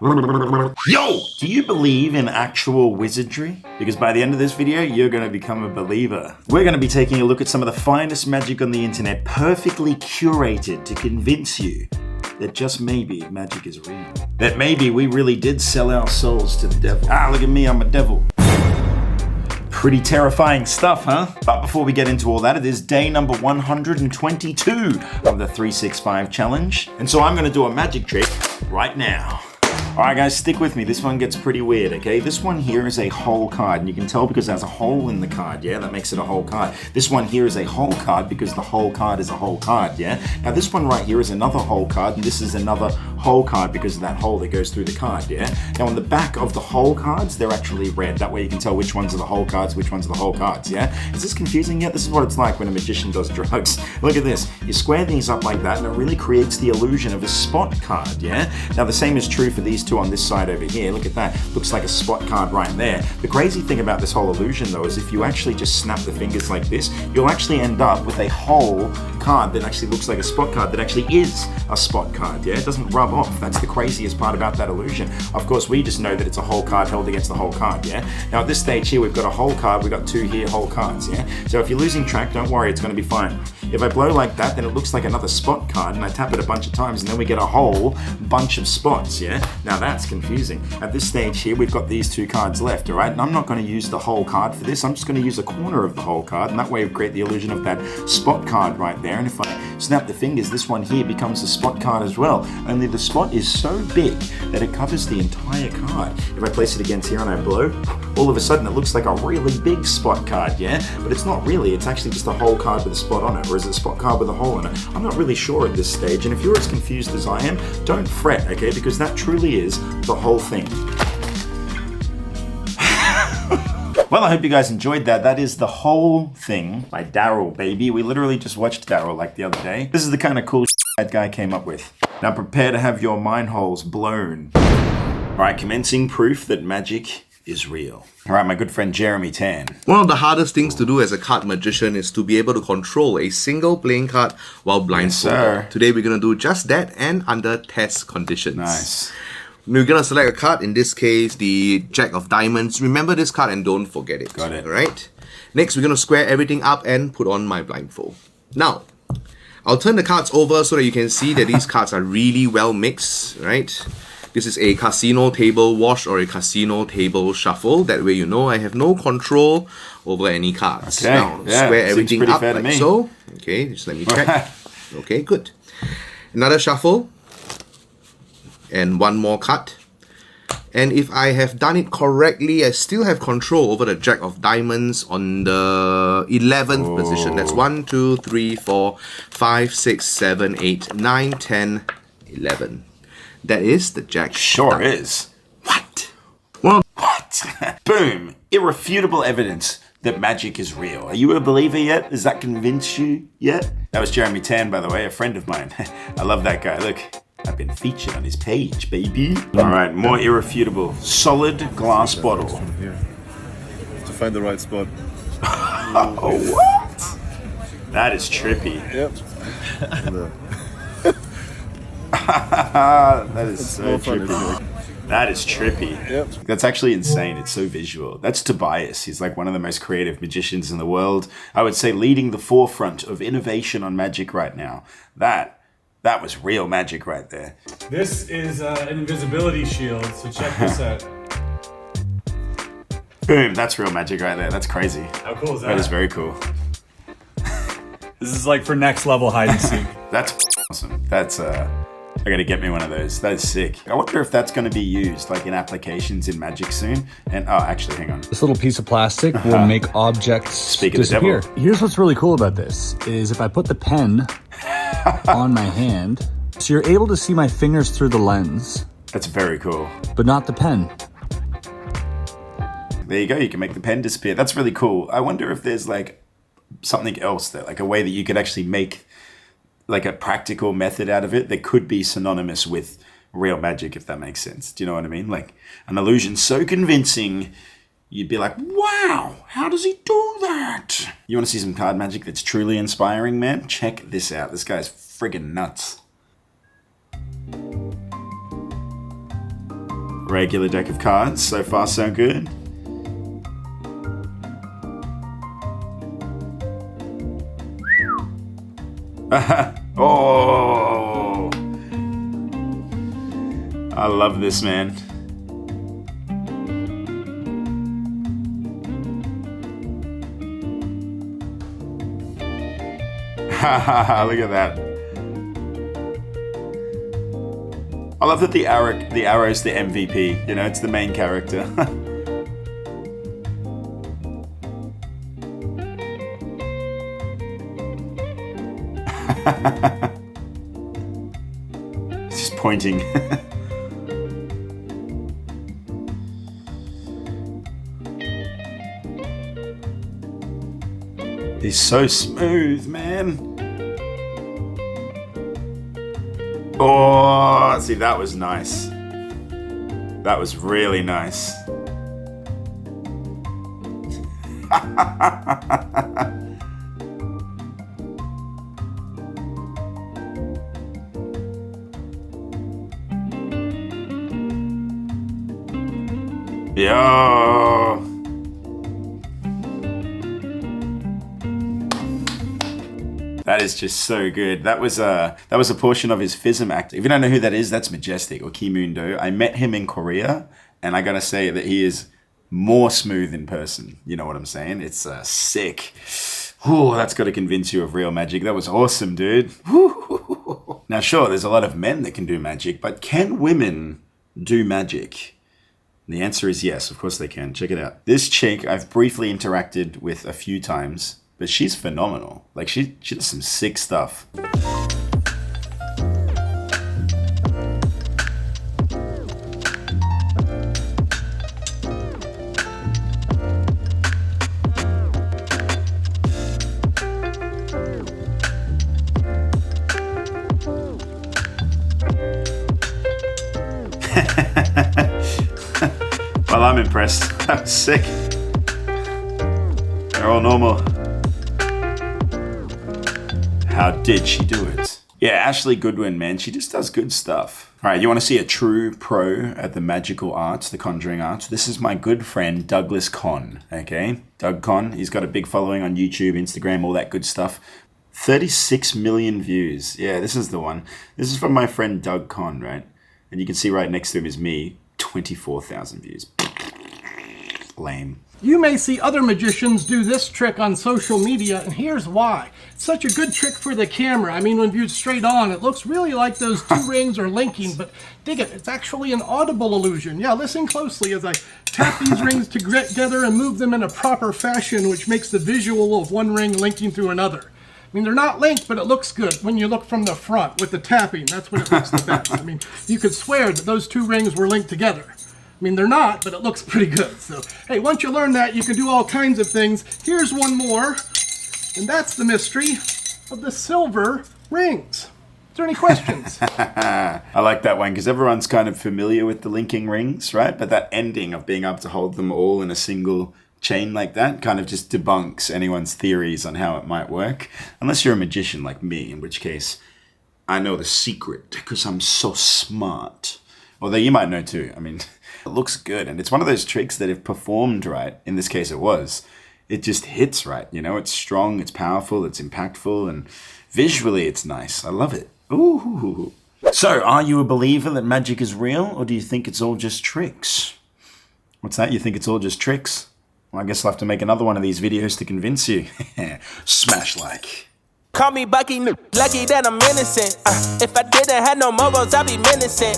Yo! Do you believe in actual wizardry? Because by the end of this video, you're going to become a believer. We're going to be taking a look at some of the finest magic on the internet, perfectly curated to convince you that just maybe magic is real. That maybe we really did sell our souls to the devil. Ah, look at me, I'm a devil. Pretty terrifying stuff, huh? But before we get into all that, it is day number 122 of the 365 challenge. And so I'm gonna do a magic trick right now. All right, guys, stick with me. This one gets pretty weird, okay? This one here is a whole card, and you can tell because there's a hole in the card, yeah? That makes it a whole card. This one here is a whole card because the whole card is a whole card, yeah? Now, this one right here is another whole card, and this is another whole card because of that hole that goes through the card, yeah? Now, on the back of the whole cards, they're actually red. That way you can tell which ones are the whole cards, which ones are the whole cards, yeah? Is this confusing yet? This is what it's like when a magician does drugs. Look at this. You square these up like that, and it really creates the illusion of a spot card, yeah? Now, the same is true for these two on this side over here. Look at that. Looks like a spot card right there. The crazy thing about this whole illusion, though, is if you actually just snap the fingers like this, you'll actually end up with a whole card that actually looks like a spot card that actually is a spot card, yeah? It doesn't rub off. That's the craziest part about that illusion. Of course, we just know that it's a whole card held against the whole card, yeah? Now, at this stage here, we've got a whole card. We've got two here whole cards, yeah? So if you're losing track, don't worry, it's going to be fine. If I blow like that, then it looks like another spot card, and I tap it a bunch of times, and then we get a whole bunch of spots, yeah? Now, that's confusing. At this stage here, we've got these two cards left, all right? And I'm not going to use the whole card for this. I'm just going to use a corner of the whole card, and that way we create the illusion of that spot card right there. And if I snap the fingers, this one here becomes a spot card as well. Only the spot is so big that it covers the entire card. If I place it against here and I blow, all of a sudden it looks like a really big spot card, yeah? But it's not really. It's actually just a whole card with a spot on it, or is it a spot card with a hole in it? I'm not really sure at this stage, and if you're as confused as I am, don't fret, okay? Because that truly is the whole thing. Well, I hope you guys enjoyed that. That is The Whole Thing by Daryl, baby. We literally just watched Daryl like the other day. This is the kind of cool shit that guy came up with. Now prepare to have your mind holes blown. All right, commencing proof that magic is real. All right, my good friend Jeremy Tan. One of the hardest things to do as a card magician is to be able to control a single playing card while blindfolded. Yes, sir. Today we're going to do just that and under test conditions. Nice. We're going to select a card, in this case, the Jack of Diamonds. Remember this card and don't forget it. Got it. Alright? Next, we're going to square everything up and put on my blindfold. Now, I'll turn the cards over so that you can see that these cards are really well mixed, right? This is a casino table wash or a casino table shuffle. That way you know I have no control over any cards. Okay. Now, Yeah, square everything up fair to like me. so. Okay, just let me check. Okay, good. Another shuffle. And one more cut. And if I have done it correctly, I still have control over the Jack of Diamonds on the 11th position. That's 1, 2, 3, 4, 5, 6, 7, 8, 9, 10, 11. That is the Jack. Sure is. What? Well, What? Boom. Irrefutable evidence that magic is real. Are you a believer yet? Does that convince you yet? That was Jeremy Tan, by the way, a friend of mine. I love that guy. Look, I've been featured on his page, baby. All right, more irrefutable. Solid glass bottle. Here. To find the right spot. Oh, what? That is trippy. Yep. That is so more fun, trippy. isn't it? That is trippy. Yep. That's actually insane. It's so visual. That's Tobias. He's like one of the most creative magicians in the world. I would say leading the forefront of innovation on magic right now. That was real magic right there. This is an invisibility shield, so check this out. Boom, that's real magic right there. That's crazy. How cool is that? That is very cool. This is like for next level hide and seek. That's awesome. That's I gotta get me one of those. That is sick. I wonder if that's gonna be used like in applications in magic soon. And oh, actually, hang on. This little piece of plastic will make objects Speak of the disappear. devil. Here's what's really cool about this is if I put the pen on my hand, so you're able to see my fingers through the lens, That's very cool. but not the pen. There you go. You can make the pen disappear. That's really cool. I wonder if there's like something else there, like a way that you could actually make like a practical method out of it that could be synonymous with real magic, if that makes sense. Do you know what I mean? Like an illusion so convincing, you'd be like, wow, how does he do that? You want to see some card magic that's truly inspiring, man? Check this out. This guy's friggin' nuts. regular deck of cards. So far, so good. Oh, I love this, man. Look at that. I love that the arrow's the MVP. You know, it's the main character. Just pointing. He's so smooth, man. Oh, see, that was nice. That was really nice. Yo. That is just so good. That was a portion of his FISM act. If you don't know who that is, that's Majestic, or Ki Moon Do. I met him in Korea, and I gotta say that he is more smooth in person. You know what I'm saying? It's sick. Ooh, that's got to convince you of real magic. That was awesome, dude. Now, sure, there's a lot of men that can do magic, but can women do magic? The answer is yes, of course they can. Check it out. This chick I've briefly interacted with a few times, but she's phenomenal. Like, she does some sick stuff. Well, I'm impressed. That was sick. They're all normal. How did she do it? Yeah, Ashley Goodwin, man, she just does good stuff. All right, you want to see a true pro at the magical arts, the conjuring arts? This is my good friend, Douglas Con, okay? Doug Con, he's got a big following on YouTube, Instagram, all that good stuff. 36 million views. Yeah, this is the one. This is from my friend Doug Con, right? And you can see right next to him is me, 24,000 views. Lame. You may see other magicians do this trick on social media, and here's why. It's such a good trick for the camera. I mean, when viewed straight on, it looks really like those two rings are linking, but dig it, it's actually an audible illusion. Yeah, listen closely as I tap these rings together and move them in a proper fashion, which makes the visual of one ring linking through another. I mean, they're not linked, but it looks good when you look from the front with the tapping. That's when it looks the best. I mean, you could swear that those two rings were linked together. I mean, they're not, but it looks pretty good. So, hey, once you learn that, you can do all kinds of things. Here's one more, and that's the mystery of the silver rings. Is there any questions? I like that one because everyone's kind of familiar with the linking rings, right? But that ending of being able to hold them all in a single chain like that kind of just debunks anyone's theories on how it might work. Unless you're a magician like me, in which case I know the secret because I'm so smart. Although you might know too. I mean, it looks good. And it's one of those tricks that if performed right, in this case it just hits right. You know, it's strong, it's powerful, it's impactful, and visually it's nice. I love it. Ooh. So, are you a believer that magic is real, or do you think it's all just tricks? What's that? You think it's all just tricks? Well, I guess I'll have to make another one of these videos to convince you. Smash like. Call me Bucky, lucky that I'm innocent. If I didn't have no mobiles, I'd be menacing.